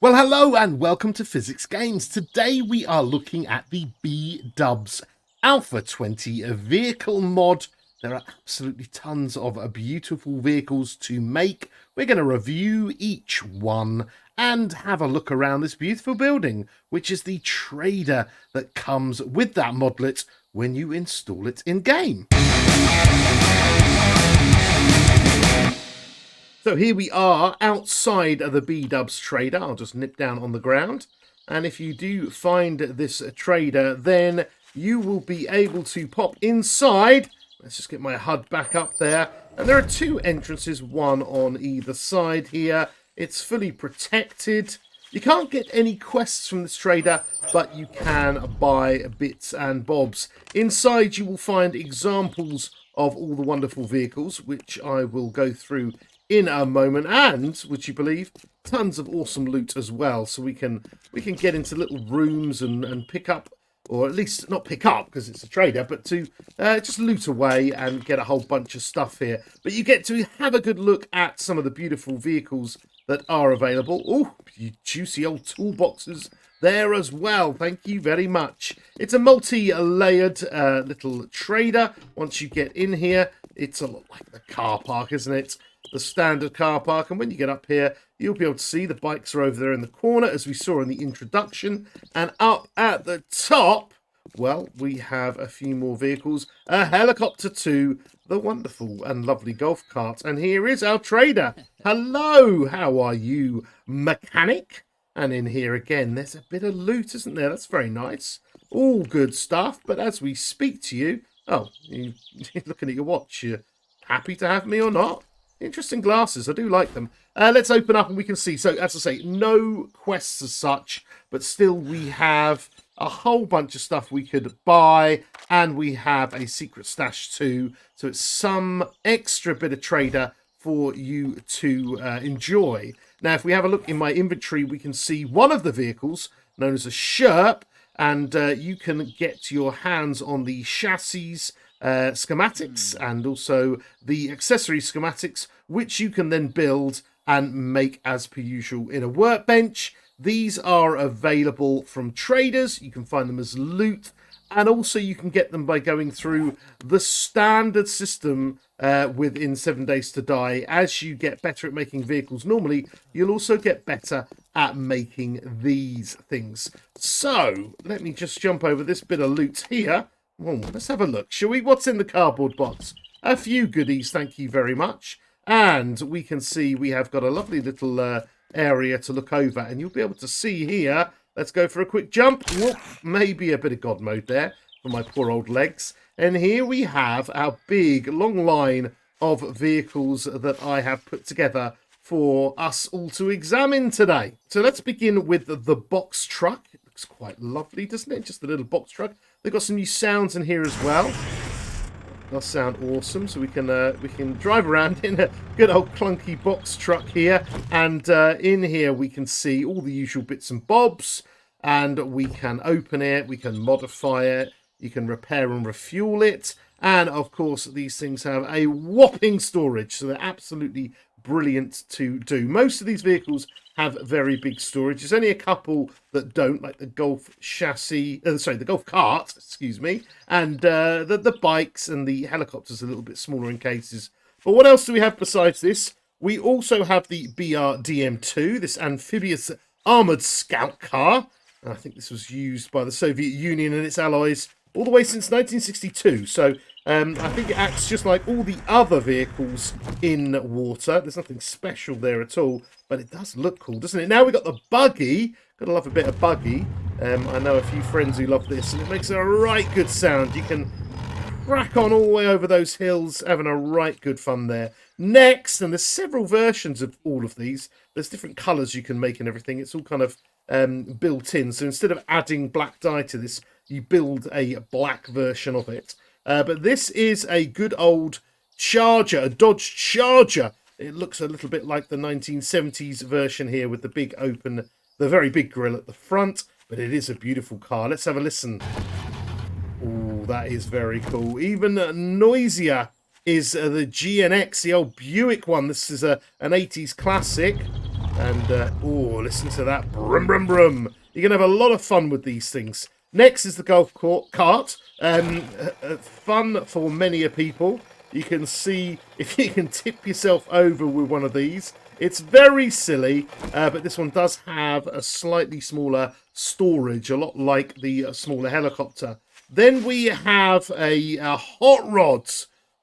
Well, hello and welcome to Physics Games. Today we are looking at the Bdubs Alpha 20 vehicle mod. There are absolutely tons of beautiful vehicles to make. We're going to review each one and have a look around this beautiful building, which is the trader that comes with that modlet when you install it in-game. So here we are outside of the Bdubs trader. I'll just nip down on the ground. And if you do find this trader, then you will be able to pop inside. Let's just get my HUD back up there. And there are two entrances, one on either side here. It's fully protected. You can't get any quests from this trader, but you can buy bits and bobs. Inside you will find examples of all the wonderful vehicles, which I will go through in a moment, and would you believe, tons of awesome loot as well. So we can get into little rooms and pick up, or at least not pick up because it's a trader, but to just loot away and get a whole bunch of stuff here. But you get to have a good look at some of the beautiful vehicles that are available. Oh, you juicy old toolboxes there as well. Thank you very much. It's a multi-layered little trader. Once you get in here, it's a lot like the car park, isn't it? The standard car park. And when you get up here, you'll be able to see the bikes are over there in the corner, as we saw in the introduction. And up at the top, well, we have a few more vehicles. A helicopter too, the wonderful and lovely golf cart. And here is our trader. Hello, how are you, mechanic? And in here again, there's a bit of loot, isn't there? That's very nice. All good stuff. But as we speak to you, oh, you're looking at your watch. You're happy to have me or not? Interesting glasses. I do like them. Let's open up and we can see. So, as I say, no quests as such, but still we have a whole bunch of stuff we could buy, and we have a secret stash too. So it's some extra bit of trader for you to enjoy. Now, if we have a look in my inventory, we can see one of the vehicles known as a Sherp, and you can get your hands on the chassis schematics and also the accessory schematics, which you can then build and make as per usual in a workbench. These are available from traders. You can find them as loot, and also you can get them by going through the standard system within 7 Days to Die. As you get better at making vehicles normally, you'll also get better at making these things. So let me just jump over this bit of loot here. Oh, let's have a look, shall we? What's in the cardboard box? A few goodies, thank you very much. And we can see we have got a lovely little area to look over. And you'll be able to see here, let's go for a quick jump. Whoop, maybe a bit of God mode there for my poor old legs. And here we have our big, long line of vehicles that I have put together for us all to examine today. So let's begin with the box truck. It looks quite lovely, doesn't it? Just a little box truck. They've got some new sounds in here as well. They'll sound awesome. So we can drive around in a good old clunky box truck here. And in here we can see all the usual bits and bobs. And we can open it. We can modify it. You can repair and refuel it. And of course, these things have a whopping storage. So they're absolutely brilliant to do. Most of these vehicles have very big storage. There's only a couple that don't, like the golf chassis, the golf cart, excuse me, and the bikes and the helicopters are a little bit smaller in cases. But what else do we have besides this? We also have the BRDM-2, this amphibious armoured scout car. And I think this was used by the Soviet Union and its allies all the way since 1962. So I think it acts just like all the other vehicles in water. There's nothing special there at all, but it does look cool, doesn't it? Now we've got the buggy. Gotta love a bit of buggy. I know a few friends who love this, and it makes a right good sound. You can crack on all the way over those hills, having a right good fun there. Next, and there's several versions of all of these. There's different colours you can make and everything. It's all kind of built in. So instead of adding black dye to this, you build a black version of it. But this is a good old Charger, a Dodge Charger. It looks a little bit like the 1970s version here with the big open, the very big grille at the front. But it is a beautiful car. Let's have a listen. Oh, that is very cool. Even noisier is the GNX, the old Buick one. This is an 80s classic. And, oh, listen to that. Brum, brum, brum. You're going to have a lot of fun with these things. Next is the golf cart. Fun for many a people. You can see if you can tip yourself over with one of these. It's very silly, but this one does have a slightly smaller storage, a lot like the smaller helicopter. Then we have a hot rod.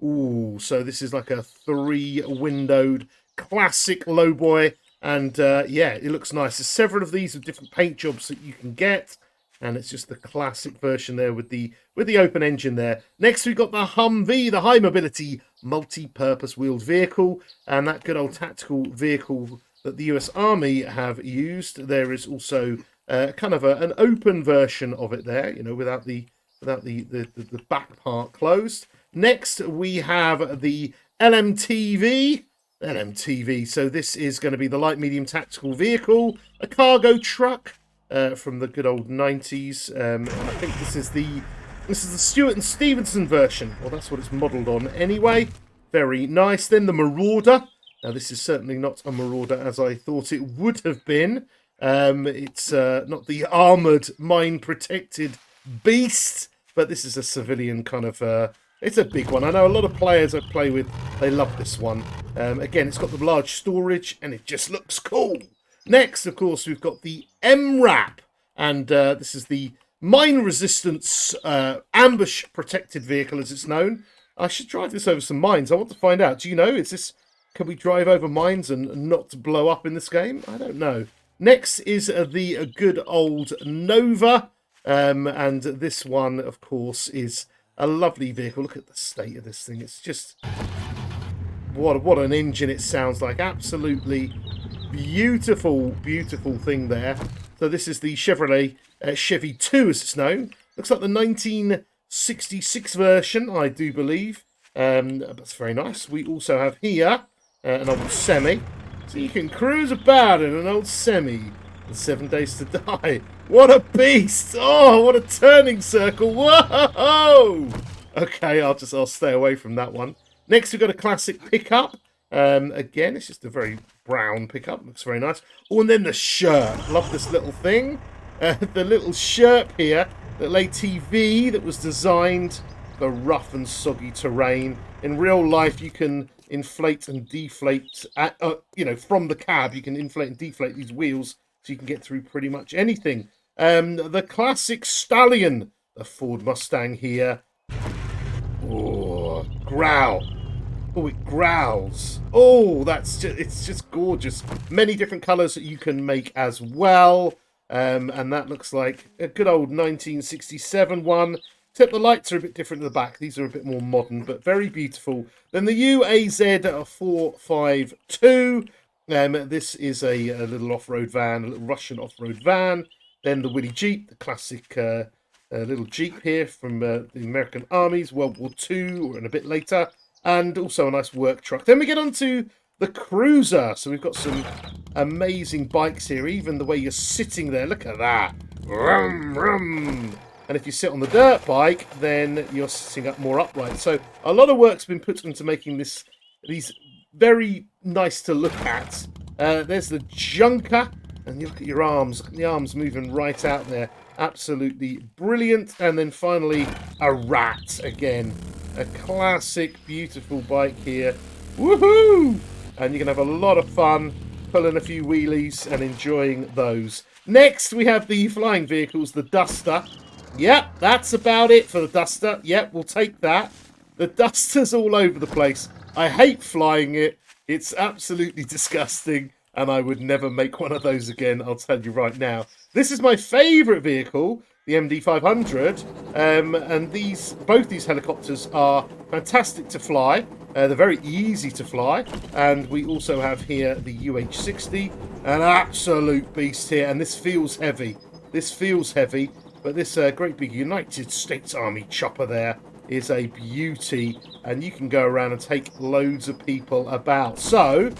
Ooh, so this is like a 3-windowed classic lowboy. And yeah, it looks nice. There's several of these with different paint jobs that you can get. And it's just the classic version there with the open engine there. Next, we've got the Humvee, the high mobility multi-purpose wheeled vehicle. And that good old tactical vehicle that the US Army have used. There is also kind of an open version of it there, you know, without the back part closed. Next, we have the LMTV. So this is going to be the light medium tactical vehicle, a cargo truck from the good old 90s. I think this is the Stewart and Stevenson version. Well, that's what it's modelled on anyway. Very nice. Then the Marauder. Now, this is certainly not a Marauder as I thought it would have been. It's not the armoured, mine-protected beast, but this is a civilian kind of... it's a big one. I know a lot of players I play with, they love this one. Again, it's got the large storage, and it just looks cool. Next, of course, we've got the MRAP, and this is the Mine Resistance Ambush Protected Vehicle, as it's known. I should drive this over some mines. I want to find out. Do you know, can we drive over mines and not blow up in this game? I don't know. Next is the good old Nova, and this one, of course, is a lovely vehicle. Look at the state of this thing. It's just... What an engine it sounds like. Absolutely beautiful, beautiful thing there. So this is the Chevrolet Chevy 2, as it's known. Looks like the 1966 version, I do believe. That's very nice. We also have here an old semi. So you can cruise about in an old semi. 7 Days to Die. What a beast! Oh, what a turning circle! Whoa! Okay, I'll stay away from that one. Next, we've got a classic pickup. Again, it's just a very brown pickup. Looks very nice. Oh, and then the shirt. Love this little thing. The little shirt here, little ATV that was designed for rough and soggy terrain. In real life, you can inflate and deflate, from the cab. You can inflate and deflate these wheels so you can get through pretty much anything. The classic Stallion, the Ford Mustang here. Oh, growl. Oh, it growls. Oh, it's just gorgeous. Many different colours that you can make as well. And that looks like a good old 1967 one. Except the lights are a bit different at the back. These are a bit more modern, but very beautiful. Then the UAZ 452. This is a little off-road van, a little Russian off-road van. Then the Willy Jeep, the classic little Jeep here from the American armies, World War II, and a bit later. And also a nice work truck. Then we get on to the Cruiser. So we've got some amazing bikes here. Even the way you're sitting there, look at that. Vroom, vroom. And if you sit on the dirt bike, then you're sitting up more upright. So a lot of work's been put into making these very nice to look at. There's the Junker. And you look at your arms. Look at the arms moving right out there. Absolutely brilliant. And then finally, a Rat again. A classic, beautiful bike here. Woohoo! And you can have a lot of fun pulling a few wheelies and enjoying those. Next, we have the flying vehicles, the Duster. Yep, that's about it for the Duster. Yep, we'll take that. The Duster's all over the place. I hate flying it. It's absolutely disgusting. And I would never make one of those again, I'll tell you right now. This is my favourite vehicle, the MD-500. And both these helicopters are fantastic to fly. They're very easy to fly. And we also have here the UH-60. An absolute beast here. And this feels heavy. This feels heavy. But this great big United States Army chopper there is a beauty. And you can go around and take loads of people about. So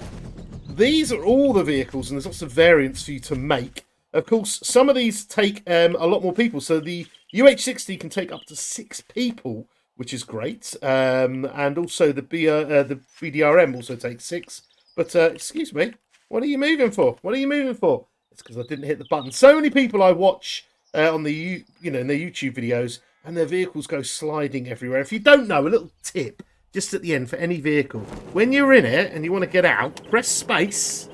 these are all the vehicles, and there's lots of variants for you to make. Of course, some of these take a lot more people. So the UH-60 can take up to 6 people, which is great. And also the BDRM also takes 6. But, excuse me, What are you moving for? What are you moving for? It's because I didn't hit the button. So many people I watch on the in their YouTube videos, and their vehicles go sliding everywhere. If you don't know, a little tip just at the end for any vehicle: when you're in it and you want to get out, press space.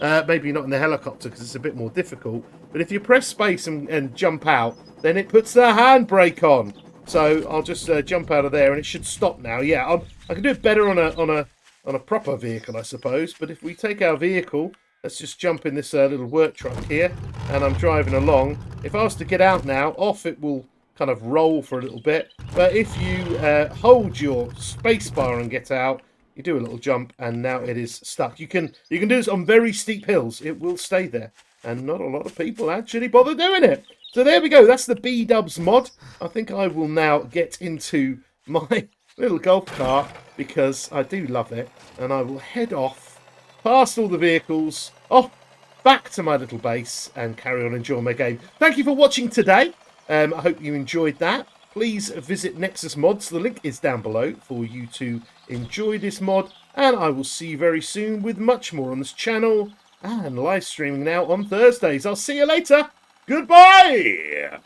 Maybe not in the helicopter because it's a bit more difficult. But if you press space and jump out, then it puts the handbrake on. So I'll just jump out of there, and it should stop now. Yeah, I can do it better on a proper vehicle, I suppose. But if we take our vehicle, let's just jump in this little work truck here, and I'm driving along. If I was to get out now, off it will kind of roll for a little bit. But if you hold your space bar and get out, you do a little jump, and now it is stuck. You can do this on very steep hills. It will stay there, and not a lot of people actually bother doing it. So there we go. That's the Bdubs mod. I think I will now get into my little golf cart because I do love it, and I will head off past all the vehicles, off back to my little base, and carry on enjoying my game. Thank you for watching today. I hope you enjoyed that. Please visit Nexus Mods. The link is down below for you to enjoy this mod. And I will see you very soon with much more on this channel. And live streaming now on Thursdays. I'll see you later. Goodbye!